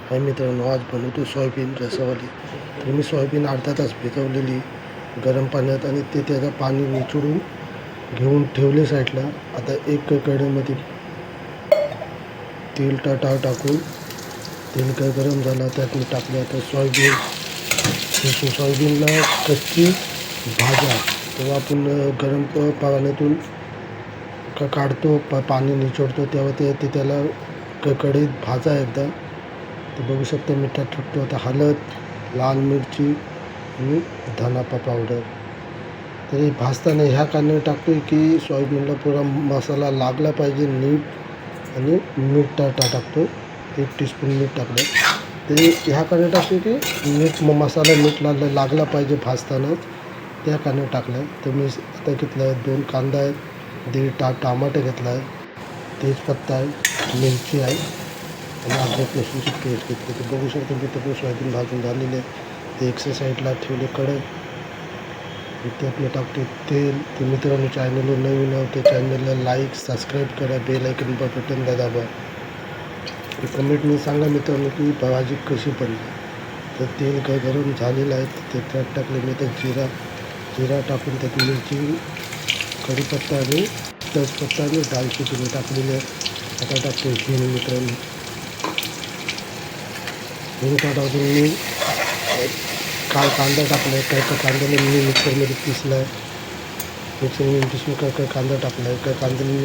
हाय मित्रांनो, आज बनवतो सोयाबीन रसावाली. तर मी सोयाबीन अर्धा तास भिजवलेली गरम पाण्यात आणि ते त्याचं पाणी निचोडून घेऊन ठेवले साईडला. आता एक कढईमध्ये तेल टाकून तेल काय गरम झालं त्यात मी टाकले आता सोयाबीनला कच्ची भाजा. तेव्हा आपण गरम पाण्यातून काढतो पाणी निचोडतो तेव्हा ते त्याला कढईत भाजा एकदा. ते बघू शकता मिठात टाकतो आता हळद, लाल मिरची आणि धना पावडर. तर हे भाजताना ह्या कारणाने टाकतो की सोयाबीनला पुरा मसाला लागला पाहिजे नीट, आणि मीठ टाकतो 1 टीस्पून मीठ टाकलं. ते ह्या कारणाने टाकतो की मसाला नीट लागला पाहिजे भाजतानाच, त्या कारणाने टाकलं. तर मी आता घेतलं आहे 2 कांदा आहेत, 1.5 टमाटे घेतला आहे, तेजपत्ता आहे, मिरची आहे आणि अद्रक लसूणची पेस्ट घेतली. तर बघू शकतो मी तर सोयाबीन भाजून झालेले आहे. ते एक्स्ट्रा साईडला ठेवले कढई. इथे आपलं टाकतो तेल. ते मित्रांनो चॅनलवर नवीन आहे त्या चॅनलला लाईक सबस्क्राईब करा, बेल आयकन बटन दाबा. कमेंटमध्ये सांगा मित्रांनो की भाजी कशी बनली. तर तेल काय गरम झालेलं आहे ते त्यात टाकले मी. तर जिरा टाकून त्यात मिरची, कढीपत्ता आणि तेजपत्ता आणि दालचिनी मी टाकलेली आहे. आता टाकतो हिंग मित्रांनो. हिंग टाकून मी कांदा टाकला आहे. काय कांद्याला मी मिक्सरमध्ये पिसला आहे. मिक्सरमध्ये पिसून काय कांदा टाकला आहे. काय कांद्याला मी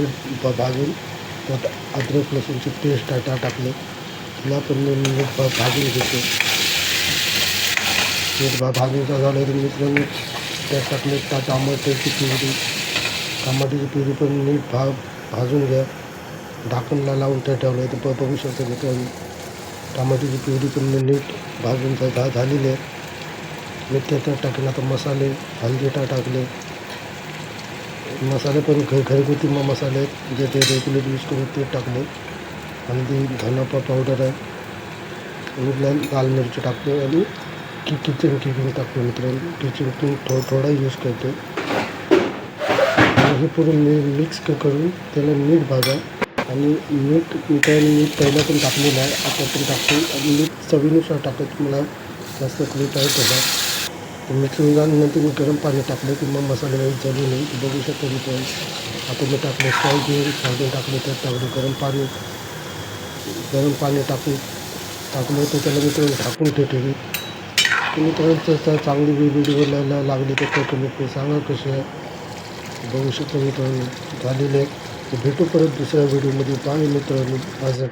भाजून त्यात अद्रक लसूणची पेस्ट टाकले. तिला पण मी भाजून घेतो. ते भाजून झालं तर मित्रांनो त्यात टाकले टमाट्याची प्युरी पण नीट भाजून घ्या. ढाकणला लावून ठेवलं आहे. तर बघू शकतो मित्रांनो टमाट्याची प्युरी पण मी नीट भाजून झालेली आहे. मी त्यात टाकले आता मसाले, हळदी टाकले. मसाले पण घरगुती मसाले आहेत जे ते रेग्युलर यूज करून ते टाकले. हळदी, धना पावडर आहे आणि लाल मिरची टाकले आणि किचन किंग टाकतो मित्रांनो. किचन किंग थोडा यूज करतो. हे पूर्ण मिक्स करून त्याला नीट भाजा. आणि मीठ पहिला पण टाकलेलं आहे, आता पण टाकतो. आणि मीठ चवीनुसार टाकत मला जास्त मीठ आहे त्याचा. मिक्सिंग झाल्यानंतर मी गरम पाणी टाकलं की मग मसाले जळू नये. बघू शकतो मी पण आता मी टाकलं सोयाबीन टाकले. त्यात टाकलं गरम पाणी टाकलं तर त्याला मी झाकून ठेवली. तुम्ही तर चांगली व्हिडिओ लागली तर कमेंट सांगा कशी आहे. बघू शकतो मित्रांनो झालेले आहे. भेटू परत दुसऱ्या व्हिडिओमध्ये. बाय मित्रांनो. माझं